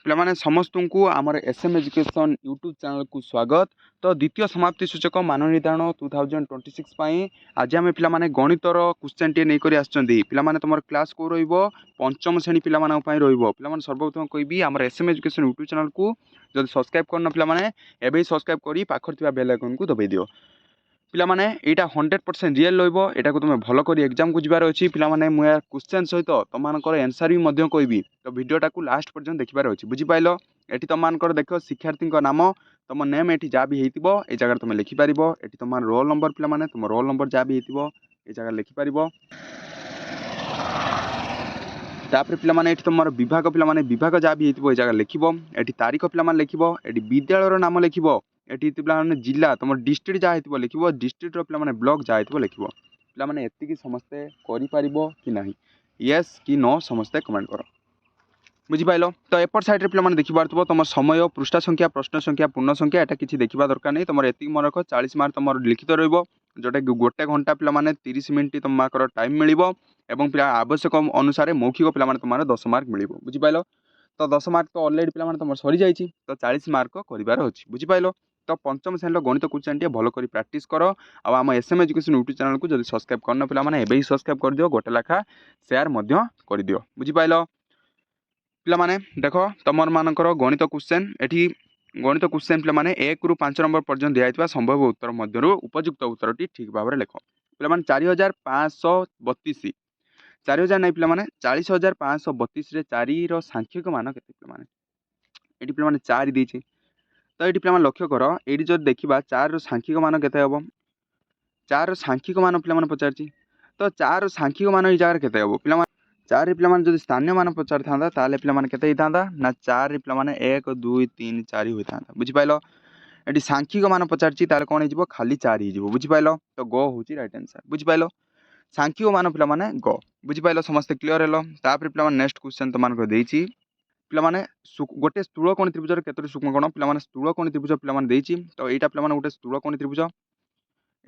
ପିଲାମାନେ ସମସ୍ତଙ୍କୁ ଆମର SM ଏଜୁକେସନ୍ ୟୁଟ୍ୟୁବ୍ ଚ୍ୟାନେଲକୁ ସ୍ୱାଗତ। ତ ଦ୍ୱିତୀୟ ସମାପ୍ତି ସୂଚକ ମାନ ନିର୍ଦ୍ଧାରଣ 2026 ପାଇଁ ଆଜି ଆମେ ପିଲାମାନେ ଗଣିତର କ୍ୱେଶ୍ଚନଟିଏ ନେଇକରି ଆସିଛନ୍ତି। ପିଲାମାନେ ତୁମର କ୍ଲାସ୍ କେଉଁ ରହିବ? ପଞ୍ଚମ ଶ୍ରେଣୀ ପିଲାମାନଙ୍କ ପାଇଁ ରହିବ। ପିଲାମାନେ ସର୍ବପ୍ରଥମ କହିବି ଆମର SM ଏଜୁକେସନ୍ ୟୁଟ୍ୟୁବ୍ ଚ୍ୟାନେଲକୁ ଯଦି ସବସ୍କ୍ରାଇବ୍ କରିନ ପିଲାମାନେ ଏବେ ସବସ୍କ୍ରାଇବ୍ କରି ପାଖରେ ଥିବା ବେଲ୍ ଆଇକନ୍କୁ ଦବାଇ ଦିଅ। ପିଲାମାନେ ଏଇଟା 100% ରିଏଲ୍ ରହିବ। ଏଟାକୁ ତୁମେ ଭଲ କରି ଏକ୍ଜାମ୍କୁ ଯିବାର ଅଛି। ପିଲାମାନେ ମୁଁ ଏହା କ୍ୱେଶ୍ଚନ୍ ସହିତ ତୁମମାନଙ୍କର ଆନ୍ସର୍ ବି ମଧ୍ୟ କହିବି। ତ ଭିଡ଼ିଓଟାକୁ ଲାଷ୍ଟ ପର୍ଯ୍ୟନ୍ତ ଦେଖିବାର ଅଛି। ବୁଝିପାରିଲ? ଏଠି ତୁମମାନଙ୍କର ଦେଖ ଶିକ୍ଷାର୍ଥୀଙ୍କ ନାମ, ତୁମ ନେମ୍ ଏଠି ଯାହା ବି ହେଇଥିବ ଏ ଜାଗାରେ ତୁମେ ଲେଖିପାରିବ। ଏଠି ତୁମର ରୋଲ୍ ନମ୍ବର ପିଲାମାନେ ତୁମ ରୋଲ୍ ନମ୍ବର ଯାହା ବି ହେଇଥିବ ଏ ଜାଗାରେ ଲେଖିପାରିବ। ତାପରେ ପିଲାମାନେ ଏଠି ତୁମର ବିଭାଗ ପିଲାମାନେ ବିଭାଗ ଯାହା ବି ହେଇଥିବ ଏ ଜାଗାରେ ଲେଖିବ। ଏଠି ତାରିଖ ପିଲାମାନେ ଲେଖିବ। ଏଠି ବିଦ୍ୟାଳୟର ନାମ ଲେଖିବ। ଏଠି ପିଲାମାନେ ଜିଲ୍ଲା ତୁମର ଡିଷ୍ଟ୍ରିକ୍ଟ ଯାହା ହେଇଥିବ ଲେଖିବ। ଡିଷ୍ଟ୍ରିକ୍ଟର ପିଲାମାନେ ବ୍ଲକ୍ ଯାହା ହେଇଥିବ ଲେଖିବ। ପିଲାମାନେ ଏତିକି ସମସ୍ତେ କରିପାରିବ କି ନାହିଁ? ୟେସ୍ କି ନୋ ସମସ୍ତେ କମେଣ୍ଟ କର। ବୁଝିପାରିଲ? ତ ଏପଟ ସାଇଡ଼୍ରେ ପିଲାମାନେ ଦେଖିପାରୁଥିବ ତୁମ ସମୟ, ପୃଷ୍ଠା ସଂଖ୍ୟା, ପ୍ରଶ୍ନ ସଂଖ୍ୟା, ପୂର୍ଣ୍ଣ ସଂଖ୍ୟା ଏଟା କିଛି ଦେଖିବା ଦରକାର ନାହିଁ। ତୁମର ଏତିକି ମନେ ରଖ 40 ମାର୍କ ତୁମର ଲିଖିତ ରହିବ, ଯେଉଁଟାକି 1 ଘଣ୍ଟା ପିଲାମାନେ 30 ମିନିଟ୍ ତୁମମାନଙ୍କର ଟାଇମ୍ ମିଳିବ ଏବଂ ପିଲା ଆବଶ୍ୟକ ଅନୁସାରେ ମୌଖିକ ପିଲାମାନେ ତୁମର 10 ମାର୍କ ମିଳିବ। ବୁଝିପାରିଲ? ତ 10 ମାର୍କ ତ ଅଲରେଡ଼ି ପିଲାମାନେ ତୁମର ସରିଯାଇଛି, ତ 40 ମାର୍କ କରିବାର ଅଛି। ବୁଝିପାରିଲ? ତ ପଞ୍ଚମ ଶ୍ରେଣୀର ଗଣିତ କ୍ୱେଶ୍ଚନଟିଏ ଭଲ କରି ପ୍ରାକ୍ଟିସ୍ କର। ଆଉ ଆମ SM ଏଜୁକେସନ୍ ୟୁଟ୍ୟୁବ୍ ଚ୍ୟାନେଲକୁ ଯଦି ସବସ୍କ୍ରାଇବ୍ କରିନ ପିଲାମାନେ ଏବେ ହିଁ ସବସ୍କ୍ରାଇବ୍ କରିଦିଅ, ଗୋଟେ ଲେଖା ସେୟାର ମଧ୍ୟ କରିଦିଅ। ବୁଝିପାରିଲ? ପିଲାମାନେ ଦେଖ ତୁମମାନଙ୍କର ଗଣିତ କ୍ୱେଶ୍ଚନ୍ ଏଠି ଗଣିତ କ୍ୱେଶ୍ଚନ୍ ପିଲାମାନେ 1 ରୁ 5 ନମ୍ବର ପର୍ଯ୍ୟନ୍ତ ଦିଆଯାଇଥିବା ସମ୍ଭାବ୍ୟ ଉତ୍ତର ମଧ୍ୟରୁ ଉପଯୁକ୍ତ ଉତ୍ତରଟି ଠିକ୍ ଭାବରେ ଲେଖ। ପିଲାମାନେ 4532 4000 ନାହିଁ ପିଲାମାନେ 40532ରେ 4ର ସାଂଖ୍ୟିକ ମାନ କେତେ? ପିଲାମାନେ ଏଠି ପିଲାମାନେ 4 ଦେଇଛି। ତ ଏଠି ପିଲାମାନେ ଲକ୍ଷ୍ୟ କର, ଏଇଠି ଯଦି ଦେଖିବା 4ର ସାଂଖ୍ୟିକ ମାନ କେତେ ହେବ? 4ର ସାଂଖ୍ୟିକ ମାନ ପିଲାମାନେ ପଚାରିଛି। ତ 4ର ସାଂଖ୍ୟିକ ମାନ ଏଇ ଜାଗାରେ କେତେ ହେବ? ପିଲାମାନେ 4ରେ ପିଲାମାନେ ଯଦି ସ୍ଥାନୀୟ ମାନ ପଚାରିଥାନ୍ତା ତାହେଲେ ପିଲାମାନେ କେତେ ହେଇଥାନ୍ତା ନା 4ରେ ପିଲାମାନେ 1 2 3 4 ହୋଇଥାନ୍ତା। ବୁଝିପାରିଲ? ଏଠି ସାଂଖ୍ୟିକ ମାନ ପଚାରିଛି ତାହେଲେ କ'ଣ ହେଇଯିବ? ଖାଲି 4 ହେଇଯିବ। ବୁଝିପାରିଲ? ତ ଗ ହେଉଛି ରାଇଟ୍ ଆନ୍ସର୍। ବୁଝିପାରିଲ? ସାଂଖ୍ୟିକ ମାନ ପିଲାମାନେ ଗ। ବୁଝିପାରିଲ? ସମସ୍ତେ କ୍ଲିୟର ହେଲ? ତାପରେ ପିଲାମାନେ ନେକ୍ସଟ କ୍ୱେଶ୍ଚନ୍ ତୁମମାନଙ୍କୁ ଦେଇଛି। ପିଲାମାନେ ଗୋଟେ ସ୍ଥୂଳକୋଣୀ ତ୍ରିଭୁଜର କେତୋଟି ସୂକ୍ଷ୍ମକୋଣ? ପିଲାମାନେ ସ୍ଥୂଳକୋଣୀ ତ୍ରିଭୁଜ ପିଲାମାନେ ଦେଇଛି। ତ ଏଇଟା ପିଲାମାନେ ଗୋଟେ ସ୍ଥୂଳକୋଣୀ ତ୍ରିଭୁଜ।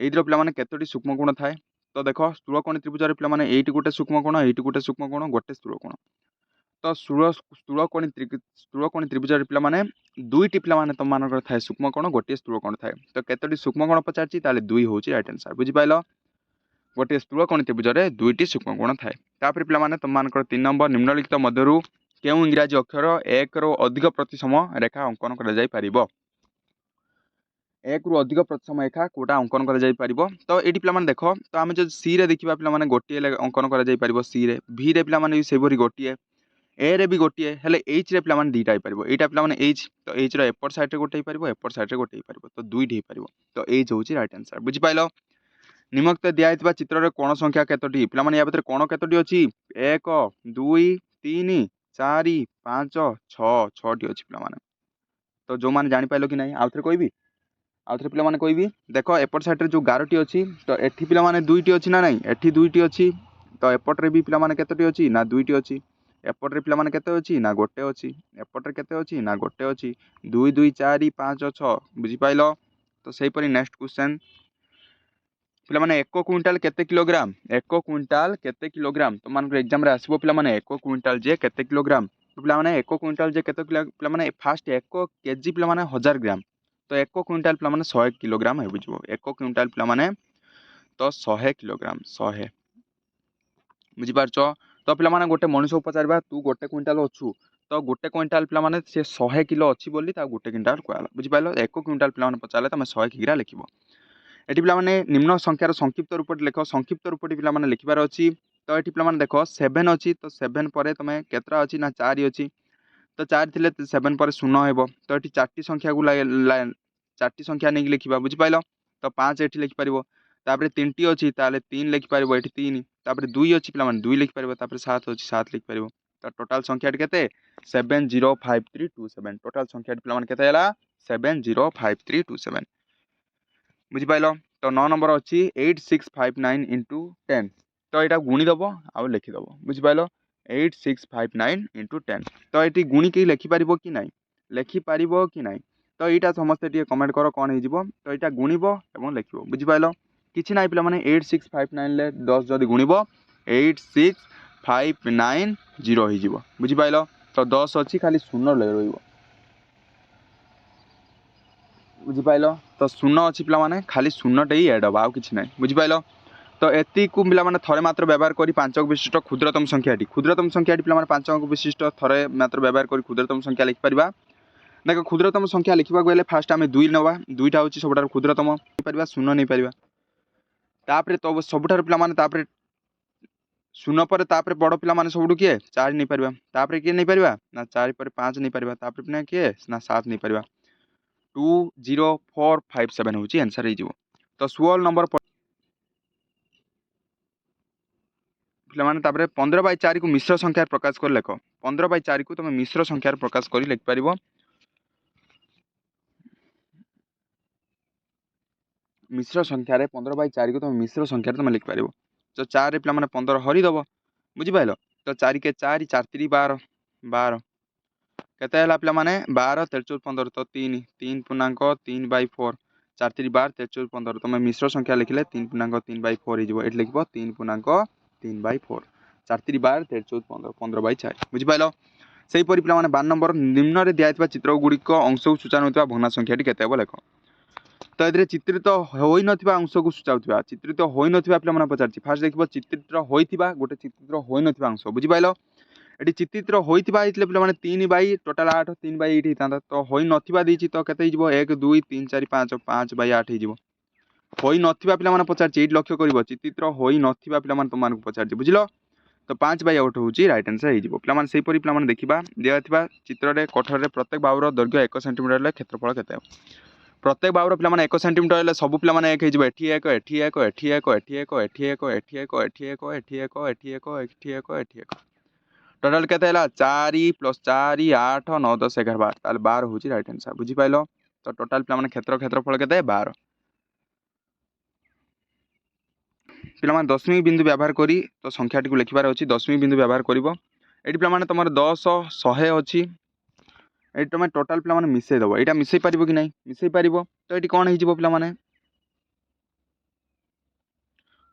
ଏଇଥିର ପିଲାମାନେ କେତୋଟି ସୂକ୍ଷ୍ମକୋଣ ଥାଏ? ତ ଦେଖ ସ୍ଥୂଳକୋଣୀ ତ୍ରିଭୁଜରେ ପିଲାମାନେ ଏଇଠି ଗୋଟେ ସୂକ୍ଷ୍ମକୋଣ, ଏଇଠି ଗୋଟେ ସୂକ୍ଷ୍ମକୋଣ, ଗୋଟେ ସ୍ଥୂଳକୋଣ। ତ ସ୍ଥୂଳକୋଣୀ ତ୍ରିଭୁଜରେ ପିଲାମାନେ ଦୁଇଟି ପିଲାମାନେ ତୁମମାନଙ୍କର ଥାଏ ସୂକ୍ଷ୍ମକୋଣ, ଗୋଟିଏ ସ୍ଥୂଳକୋଣ ଥାଏ। ତ କେତୋଟି ସୂକ୍ଷ୍ମକୋଣ ପଚାରିଛି? ତାହେଲେ 2 ହେଉଛି ରାଇଟ୍ ଆନ୍ସର୍। ବୁଝିପାରିଲ? ଗୋଟିଏ ସ୍ଥୂଳକୋଣୀ ତ୍ରିଭୁଜରେ 2ଟି ସୂକ୍ଷ୍ମକୋଣ ଥାଏ। ତାପରେ ପିଲାମାନେ ତୁମମାନଙ୍କର 3 ନମ୍ବର ନିମ୍ନଲିଖିତ ମଧ୍ୟରୁ କେଉଁ ଇଂରାଜୀ ଅକ୍ଷର 1ରୁ ଅଧିକ ପ୍ରତିସମ ରେଖା ଅଙ୍କନ କରାଯାଇପାରିବ? 1ରୁ ଅଧିକ ପ୍ରତିସମ ରେଖା କେଉଁଟା ଅଙ୍କନ କରାଯାଇପାରିବ? ତ ଏଇଠି ପିଲାମାନେ ଦେଖ, ତ ଆମେ ଯଦି ସିରେ ଦେଖିବା ପିଲାମାନେ ଗୋଟିଏ ଅଙ୍କନ କରାଯାଇପାରିବ ସିରେ, ଭିରେ ପିଲାମାନେ ବି ସେହିପରି ଗୋଟିଏ, ଏରେ ବି ଗୋଟିଏ, ହେଲେ ଏଚ୍ରେ ପିଲାମାନେ ଦୁଇଟା ହେଇପାରିବ। ଏଇଟା ପିଲାମାନେ ଏଚ୍, ତ ଏଚ୍ର ଏପଟ ସାଇଡ଼୍ରେ ଗୋଟେ ହେଇପାରିବ, ଏପଟ ସାଇଡ଼୍ରେ ଗୋଟେ ହେଇପାରିବ, ତ 2ଟି ହେଇପାରିବ। ତ ଏଚ୍ ହେଉଛି ରାଇଟ୍ ଆନ୍ସର୍। ବୁଝିପାରିଲ? ନିମ୍ନଲିଖିତ ଦିଆଯାଇଥିବା ଚିତ୍ରରେ କୋଣ ସଂଖ୍ୟା କେତୋଟି? ପିଲାମାନେ ୟା ଭିତରେ କୋଣ କେତୋଟି ଅଛି? 1 2 3 4 5 6 6ଟି ଅଛି ପିଲାମାନେ। ତ ଯେଉଁମାନେ ଜାଣିପାରିଲ କି ନାହିଁ ଆଉଥରେ କହିବି? ଆଉଥରେ ପିଲାମାନେ କହିବି? ଦେଖ ଏପଟ ସାଇଡ଼୍ରେ ଯେଉଁ ଗାରଟି ଅଛି, ତ ଏଠି ପିଲାମାନେ 2ଟି ଅଛି ନା ନାହିଁ? ଏଠି 2ଟି ଅଛି। ତ ଏପଟରେ ବି ପିଲାମାନେ କେତୋଟି ଅଛି? ନା 2ଟି ଅଛି। ଏପଟରେ ପିଲାମାନେ କେତେ ଅଛି? ନା ଗୋଟେ ଅଛି। ଏପଟରେ କେତେ ଅଛି? ନା ଗୋଟେ ଅଛି। 2 2 4 5 6। ବୁଝିପାରିଲ? ତ ସେହିପରି ନେକ୍ସଟ କ୍ୱେଶ୍ଚନ୍ ପିଲାମାନେ 1 କୁଇଣ୍ଟାଲ କେତେ କିଲୋଗ୍ରାମ? 1 କୁଇଣ୍ଟାଲ କେତେ କିଲୋଗ୍ରାମ? ତୁମମାନଙ୍କର ଏକ୍ଜାମରେ ଆସିବ ପିଲାମାନେ 1 କୁଇଣ୍ଟାଲ ଯେ କେତେ କିଲୋଗ୍ରାମ? ପିଲାମାନେ 1 କୁଇଣ୍ଟାଲ ଯେ କେତେ କିଲୋ? ପିଲାମାନେ ଫାଷ୍ଟ 1 କେଜି ପିଲାମାନେ 1000 ଗ୍ରାମ। ତ 1 କୁଇଣ୍ଟାଲ ପିଲାମାନେ 100 କିଲୋଗ୍ରାମ ହେଇଯିବ। 1 କୁଇଣ୍ଟାଲ ପିଲାମାନେ ତ 100 କିଲୋଗ୍ରାମ 100। ବୁଝିପାରୁଛ? ତ ପିଲାମାନେ ଗୋଟେ ମଣିଷକୁ ପଚାରିବା ତୁ 1 କୁଇଣ୍ଟାଲ ଅଛୁ, ତ 1 କୁଇଣ୍ଟାଲ ପିଲାମାନେ ସେ 100 କିଲୋ ଅଛି ବୋଲି ତାକୁ 1 କୁଇଣ୍ଟାଲ କୁହାଗଲା। ବୁଝିପାରିଲ? 1 କୁଇଣ୍ଟାଲ ପିଲାମାନେ ପଚାରିଲେ ତମେ 100 କିଗ୍ରା ଲେଖିବ। ଏଠି ପିଲାମାନେ ନିମ୍ନ ସଂଖ୍ୟାର ସଂକ୍ଷିପ୍ତ ରୂପଟି ଲେଖ। ସଂକ୍ଷିପ୍ତ ରୂପଟି ପିଲାମାନେ ଲେଖିବାର ଅଛି। ତ ଏଠି ପିଲାମାନେ ଦେଖ 7 ଅଛି, ତ 7 ପରେ ତମେ କେତେଟା ଅଛି? ନା 4 ଅଛି। ତ 4 ଥିଲେ 7 ପରେ 0 ହେବ। ତ ଏଠି 4ଟି ସଂଖ୍ୟାକୁ 4ଟି ସଂଖ୍ୟା ନେଇକି ଲେଖିବା। ବୁଝିପାରିଲ? ତ 5 ଏଠି ଲେଖିପାରିବ। ତାପରେ 3ଟି ଅଛି ତାହେଲେ 3 ଲେଖିପାରିବ ଏଠି 3। ତାପରେ 2 ଅଛି ପିଲାମାନେ 2 ଲେଖିପାରିବ। ତାପରେ 7 ଅଛି 7 ଲେଖିପାରିବ। ତ ଟୋଟାଲ ସଂଖ୍ୟାଟି କେତେ? 705327। ଟୋଟାଲ ସଂଖ୍ୟାଟି ପିଲାମାନେ କେତେ ହେଲା? 705327। ବୁଝିପାରିଲ? ତ 9 ନମ୍ବର ଅଛି 8659 × 10। ତ ଏଇଟା ଗୁଣିଦେବ ଆଉ ଲେଖିଦେବ। ବୁଝିପାରିଲ? 8659 × 10। ତ ଏଠି ଗୁଣିକି ଲେଖିପାରିବ କି ନାହିଁ? ଲେଖିପାରିବ କି ନାହିଁ? ତ ଏଇଟା ସମସ୍ତେ ଟିକେ କମେଣ୍ଟ କର କ'ଣ ହେଇଯିବ? ତ ଏଇଟା ଗୁଣିବ ଏବଂ ଲେଖିବ। ବୁଝିପାରିଲ? କିଛି ନାହିଁ ପିଲାମାନେ 8659ରେ 10 ଯଦି ଗୁଣିବ 8659 0 ହେଇଯିବ। ବୁଝିପାରିଲ? तो 10 अच्छी खाली शून्य रही बुझिपाइल तो शून्य अच्छी पे खाली शून्यटे ही एड हम आउ कि ना बुझिपाइल तो एति को पे थरे मात्र व्यवहार कर 5 अंक विशिष्ट क्षुद्रतम संख्याटी पे 5 अंक विशिष्ट थरे मात्र व्यवहार कर क्षुद्रतम संख्या लिखिपर देख क्षुद्रतम संख्या लिखा गले फास्ट आम 2 नवा 2टा हूँ सब क्षुद्रतम शून्य नहीं पार तापर तो सबुठार पे शून्य पर बड़ पे सब किए 4 नहीं पार किए नहीं पार ना 4 पर 5 नहीं पार किए ना 7 नहीं पार 2 0 4 5 7 हूँ आंसर हो तो 16 नंबर पे 15/4 को मिश्र संख्यार प्रकाश कर लेख 15/4 को तुम मिश्र संख्यार प्रकाश कर लिखिपर मिश्र संख्यार 15/4 को तुम मिश्र संख्यार तुम लिखिपर तो 4 पे 15 हरिदब बुझिपाल तो 4 के 4 4 3 12 12 केते है पे 12 13 14 15 तो 3 3 पूर्णांक 3/4 4 3 12 13 14 15 तुम मिश्र संख्या लिखिले 3 पूर्णांक 3/4 हो लिख 3 पूर्णांक 3/4 4 3 12 13 14 15 15/4 बुझिपाल से पे 12 नंबर निम्न में दिखाई चित्र गुड़िक अंश को सूचना होता भग्ना संख्याटी केते हे लेख तो ये चित्रित हो नथिबा अंश को सूचाउथिबा चित्रित हो नथिबा पे पचार फास्ट देखिए चित्रित होइथिबा गोटे चित्रित हो नथिबा अंश बुझिपाल ये चित्रित होइथिबा पे 3 टोटाल 8 3/8 होता तो होई नथिबा देछि तो केते हिजबो 1 2 3 4 5 5/8 हिजबो होई नथिबा पे पचार लक्ष्य कर चित्रित होई नथिबा पे तुम पचार बुझिल तो 5/8 हूँ रईट आंसर हो पे देखा दिखाई चित्र में कठोर प्रत्येक बाहुर दैर्घ्य 1 सेंटीमीटर क्षेत्रफल केते प्रत्येक बाहुर पे 1 सेंटीमीटर सब पे 1 हो एटी एक एटी एक एटी एक एटी एक एटी एक एटी एक एटी एक एटी एक एटी एक एटी एक एटी एक टोटाल केते 4 + 4 8 9 10 11 12 12 हूँ रईट आंसर बुझिपाल तो टोटाल पे क्षेत्रफल केते 12 पे दशमिक बिंदु व्यवहार करी तो संख्याटी को लिखार अच्छी दशमिक बिंदु व्यवहार कर ये पे तुम 10 100 अच्छी ये तुम टोटाल पे मिसेदेव यहाँ मिसई पार कि ना मिसई पार तो ये कौन हो पे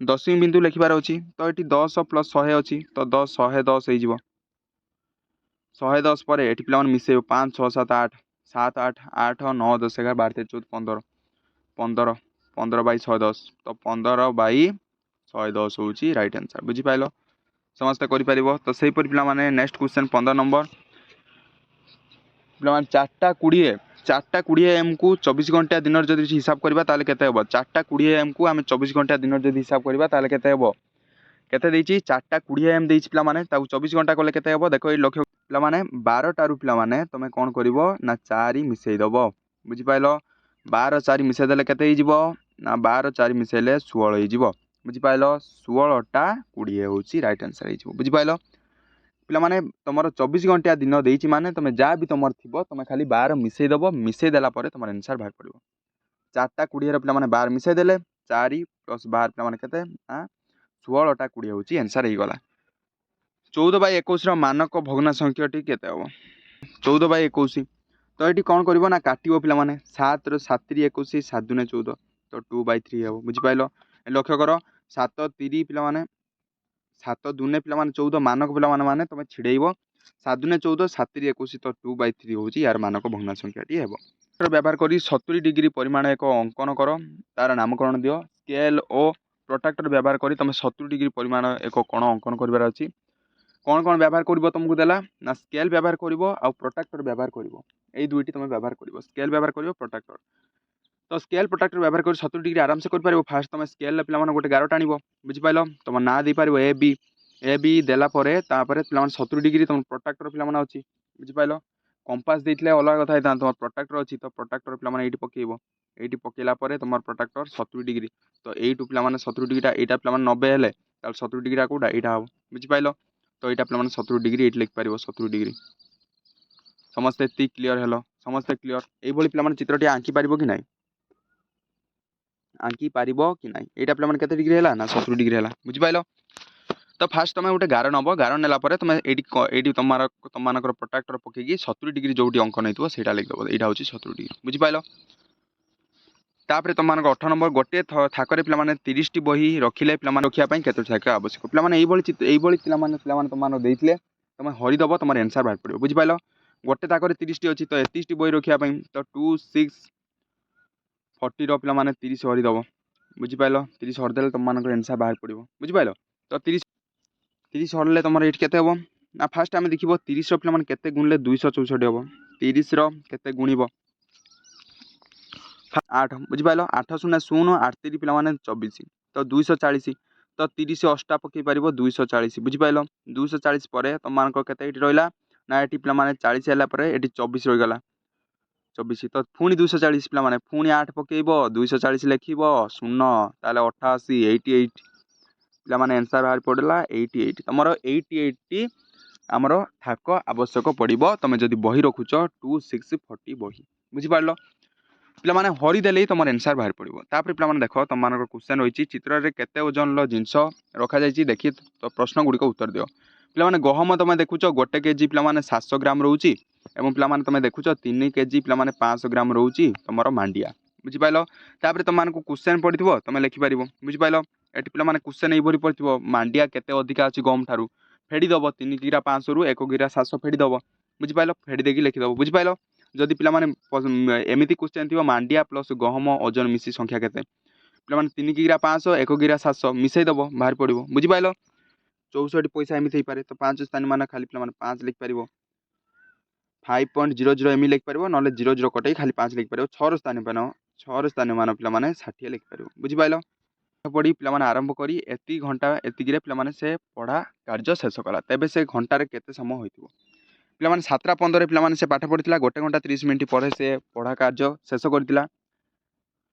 दशमिक बिंदु लिखार अच्छी तो ये 10 + 100 अच्छी तो 10 110 हो 110 पर ये पे मिसेब 5 6 7 8 7 8 8 9 10 11 12 13 14 15 15/110 तो 15/110 हूँ रईट आंसर बुझिपाल समस्त कर तो सही पे नेक्स्ट क्वेश्चन 15 नंबर पे 4टा 20 एम को 24 घंटा दिन जब हिसाब करवा ताले केते हेबो 4टा 20 एम को आम 24 घंटा दिन जब हिसाब करवा ताले केते हेबो केते देछि 4टा 20 एम देछि पिला माने ताऊ 24 घंटा कले केते हेबो देखो ये लक्ष्य पिला माने 12 टारू पिला माने तमे कोन करिवो ना 4 मिसेई दबो बुझि पाइलो 12 4 मिसेई देले केते ही जिवो ना 12 4 मिसेले 16 ही जिवो बुझि पाइलो 16टा 20 होछि राइट आंसर ही जिवो बुझि पाइलो पिला माने तुमर 24 घंटा दिन देछि माने तमे जा भी तुमर थिबो तमे खाली 12 मिसेई दबो मिसेई देला परे तुमर आंसर भाग पड़िबो 4टा 20 रे पिला माने 12 मिसेई देले 4 + 12 पिला माने केते 16टा 20 होछि आंसर ही गला 14/21 मानक भग्ना संख्याटी केते हबो 14/21 तो ये कौन कर ना काटो पे 7 7 21 7 दूने 14 तो 2/3 हम बुझिपाल लक्ष्य कर 7 3 पे 7 दूने पे 14 मानक पे तुम छिड़ेब 7 दूने 14 7 3 21 तो 2/3 हूँ यार मानक भग्ना संख्याटी है व्यवहार कर 70 डिग्री परिमाण एक अंकन कर तार नामकरण दियो स्केल और प्रोट्राक्टर व्यवहार कर तुम 70 डिग्री परिमाण एक कोण अंकन करार अच्छी कौन कौन व्यवहार कर तुमको देला ना स्केल व्यवहार कर प्रोट्राक्टर व्यवहार कर यही दुईटी तुम व्यवहार कर स्केल व्यवहार कर प्रोट्राक्टर तो स्केल प्रोट्राक्टर व्यवहार कर 70 डिग्री आराम से कर फास्ट तुम स्केल पे गोटे गार टाण बुझिपाल तुम ना दे पार ए बी देला पे 70 डिग्री तुम प्रोट्राक्टर पे अच्छी बुझिपाल कंपास देते अलग कथा था तुम प्रोट्राक्टर अच्छी तो प्रोट्राक्टर पे ये पकेब ये पकेला तुम प्रोट्राक्टर 70 डिग्री तो यू पे 70 डिग्री यहाँ पे 90 हेले 70 डिग्री कौटा यहाँ हम बुझिपाल तो यहाँ पे 70 डिग्री ये लिखिपर 70 डिग्री समस्ते ये क्लीयर हेलो समस्ते क्लीयर ये पे चित्रटी आंकी पार कि ना आंकी पार कि ना यहाँ पे केते डिग्री है ना 70 डिग्री है बुझिपाल तो फास्ट तुम गोटे गार नब गार नेला तुम ये तुम प्रोट्राक्टर पकईकि 70 डिग्री जो अंकन होता है लिखिदेव यहाँ हूँ 70 डिग्री बुझिपाल तापर तुम 8 नंबर गोटे थाकर पे 30 टी बही रखिले पे रखापी केतोटी थाक आवश्यक पे तुम देते तुम हरिदेव तुम आंसर बाहर पड़ो बुझिपाल गोटे ताकर 30 टी अच्छी तो 31 बही रखापी तो 2 6 40 पे 30 हरिदेव बुझिपाल 30 हरदे तुम मान आंसर बाहर पड़ो बुझिपाल तो 30 हरले तुम ये केते हम ना फास्ट आम देखो 30 पे केते गुणिले 264 हम 30 केते गुणिब 8 बुझिपाल 8 शून्य 0 8 3 पे 24 तो 240 तो 30 अष्टा पकई पार 240 बुझिपाल 240 पर तुम के रहा ना ये पे 40 है 24 रहीगला 24 तो पुणी 240 पे पुणी 8 पकईब 240 लिख 0 ताले 88 88 पे आंसर बाहर पड़ा 88 तुम 88 आमर थाक आवश्यक पड़ो तुम जब बही रखुच 2640 बही बुझिपार पे हरिदेले तुम आंसर बाहर पड़ो तापर पे देख तुम क्वेश्चन रही चित्र में केते ओजन जिनस रखा देखिए तो प्रश्न गुड़िक उत्तर दियो पे गहम तुम देखुच गोटे केजी पे 700 ग्राम रोचे पे तुम देखुच 3 केजी पे 500 ग्राम रोचे तुम मांडिया बुझिपाल तापर तुमको क्वेश्चन पड़ो तुम लिखिपार बुझिपाल ये पे क्वेश्चन यही पड़ो मांडिया केते अधिका अच्छी गम ठारू फेड़ीदेव 3 गिरा 500 रु 1 गिरा 700 फेड़ीदेव बुझिपाल फेड़ी देकी लिखिदेव बुझिपाल जदि पे एमती क्वेश्चन थी मांडिया प्लस गहम ओजन मिसी संख्या केते पे 3 गिरा 500 1 गिरा 700 मिसईदेव बाहर पड़ो बुझिपाल 64 पैसा एमती हो पारे तो 5 स्थान मान खाली पे 5 लिखिपार 5.00 एम लिखिपार ना 00 कटे खाली 5 लिखिपार 6 स्थान पे 6 स्थान मान पे 60 लिखिपार बुझिपाल पढ़ी पे आरंभ करी एति घंटा एतिक पे से पढ़ा कार्य शेष कला तेबे से घंटार केते समय होइतिबो पे 7:15 पे से पाठ पढ़ी 1 घंटा 30 मिनिट पर से पढ़ा कार्य शेष करथिला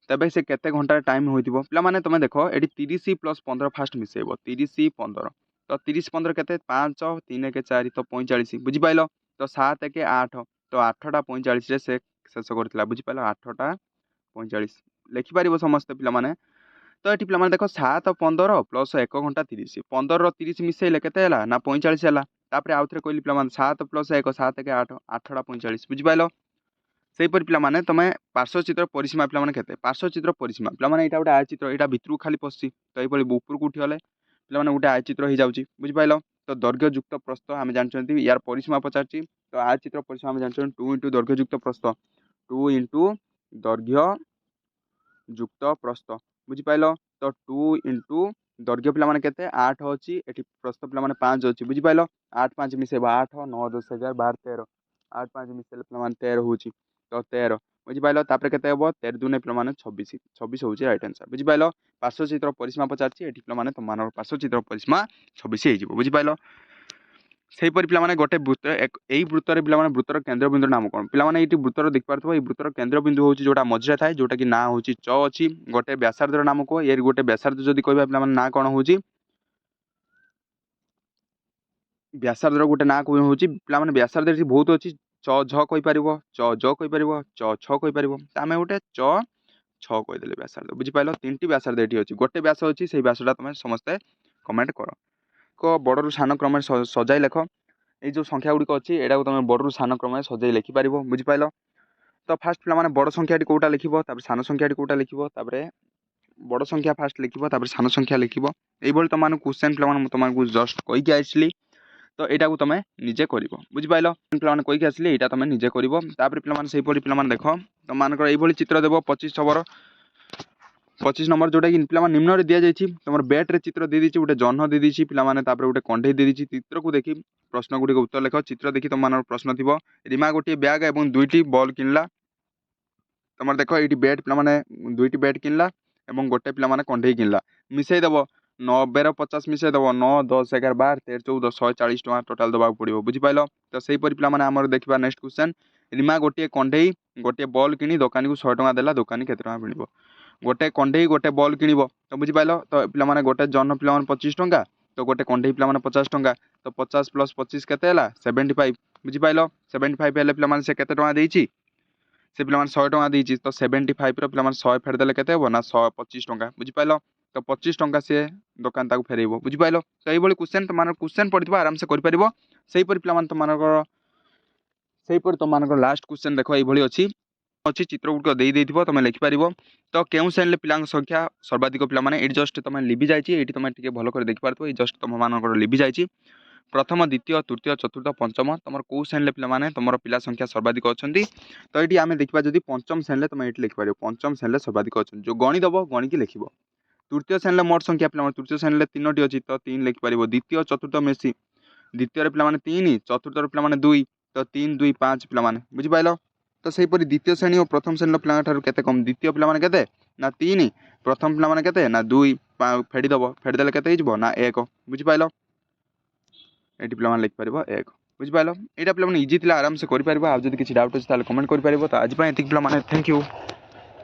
तेबे से केते घंटा टाइम होइतिबो पे तुम देख ये 30 + 15 फास्ट मिसेब 30 15 तो 30 15 केते 5 3 के 4 तो 45 बुझिपाइल तो 7 के 8 तो 8टा 45 रे से शेष करथिला बुझिपाइल 8टा 45 लिखिपार समस्त पे तो ये पे देख 7 15 + 1 घंटा 30 15 30 मिसेले केते ना 45 है तापर आउ थे कहली पे 7 + 1 7 के 8 8टा 45 बुझिपाइल सेहीपरि पे तुम पार्श्वचित्र परिसीमा पे केते पार्श्वचित्र परिसीमा पे यहाँ गोटे आयचित्र यहाँ भितर खाली पशि तो ये ऊपर को उठीगले पे गोटे आयचित्र हो जाऊँगी बुझिपाइल तो दैर्घ्ययुक्त प्रस्थ आम जानते यार परिसीमा पचार तो आयचित्र परिसीमा आम जानते 2 × दैर्घ्ययुक्त प्रस्थ 2 × दैर्घ्ययुक्त प्रस्थ बुझिपाइल तो 2 × दैर्घ्य पे केते 8 अच्छी ये प्रस्थ पे 5 अच्छी बुझिपाइल 8 5 मिसेब 8 9 10 11 12 13 8 5 मिसेले पे 13 होची तो 13 बुझिपाइल तापर केते हेबो 13 दुने पे 26 26 होची राइट आंसर बुझिपाइल पार्श्वचित्र परिसीमा पचारछि एठी पे तुम मानर पार्श्वचित्र परिसीमा 26 हे जिवो बुझिपाइल सेहीपरि पे गोटे वृत्त यही वृत्तर पे वृत्तर केन्द्रबिंदु नाम कौन पे ये वृत्तर देखिपो ये वृत्तर केन्द्रबिंदु हूँ जोटा मझे थाए जोटा कि ना हूँ च अच्छी गोटे व्यासार्धर नाम कह ये गोटे व्यासार्ध जदि कह पे ना कौन हूँ व्यासार्धर गोटे ना कौन हूँ पे व्यासार्ध बहुत अच्छी च झ कहीपर च ज कहीपर च छ कहीपर आम गोटे च छ कहीदे व्यासार्ध बुझिपाल 3टी व्यासार्ध ये अच्छी गोटे व्यास अच्छी से व्यासटा तुम समस्ते कमेंट कर बड़रू सान क्रम सजाई लेख ये जो संख्या गुड़िक अच्छी यहाँ तुम बड़रू सान क्रम सजाई लिखिपार बुझिपाल तो फास्ट पे बड़ संख्या कौटा लिख सान संख्या कौटा लिख बड़ संख्या फास्ट लिख सान संख्या लिख ये तुम क्वेश्चन पे तुमको जस्ट कहीकि आसली तो यहाँ को तुम निजे कर बुझिपाल पे कहीकि आसली यहाँ तुम निजे कर पे देख तुम मानक ये चित्र देव 25 ओवर 25 नंबर जोटा कि पे निम्न दि जाइए तुम बैट्रे चित्र दे दीजिए गोटे जह्न दे दीजिए पे गोटे कंडे दे दीजिए चित्र को देखी प्रश्न गुड़िक उत्तर लिख चित्र देखी तुम प्रश्न थी रीमा गोटे ब्याग और 2टी बल किनला तुम देख ये बैट पे 2टी बैट किनला और गोटे पे कंडे किनला मिसईदेव 90 50 मिसईदेव 9 10 11 12 13 14 140 टका टोटाल देवा पड़ो बुझिपाल तो सही पे आम देखा नेक्स्ट क्वेश्चन रीमा गोटे कंडे गोटे बल कि दोकानी को 100 टका देला दोकानी केते टका मिल गोटे कंडे गोटे बल किण तो बुझिपाल तो पे गोटे जन पे 25 टका तो गोटे कंडे पे 50 टका तो 50 + 25 केते 75 बुझिपाल 75 हेल्ले पे से केते टका देइछि से पे 100 टका देइछि तो 75 रो पे 100 फेरदेले केते हो ना 125 टका बुझिपाल तो 25 टका से दुकान ताको फेरेइबो बुझिपाल तो ये क्वेश्चन तुम क्वेश्चन पढ़िबो आराम से कर परिबो सेही परि पे तुम लास्ट क्वेश्चन देख ये अच्छी अच्छी चित्र गुड़िक दे तुम लिखिपार तो केउ श्रेणी पिला संख्या सर्वाधिक पे ये जस्ट तुम लिभि जाइए तुम भल कर देखिपार जस्ट तुम मान लिभि जाइए प्रथम द्वितीय तृतीय चतुर्थ पंचम तुम कौ श्रेणी पे तुम पिला संख्या सर्वाधिक अच्छा तो ये आम देखा जब पंचम श्रेणी तुम ये लिखिपार पंचम श्रेणी सर्वाधिक अच्छा जो गणी दब गणिकी लिख तृतीय श्रेणी मोट संख्या पे तृतीय श्रेणी 3टी अच्छी तो 3 लिखिपार द्वितीय चतुर्थ मिसी द्वितीय पे 3 चतुर्थ पे 2 तो 3 2 5 पे बुझिपाल तो सहीपरि द्वितीय श्रेणी और प्रथम श्रेणी पे केते कम द्वितीय पे ना 3 प्रथम पे ना 2 फेड़ीदब फेड़देले केते ना 1 बुझिपाल ये पे लिखिपार 1 बुझिपाल यहाँ पे इजी थी आराम से करें आज किसी डाउट अच्छे कमेंट कर आज पे थैंक यू।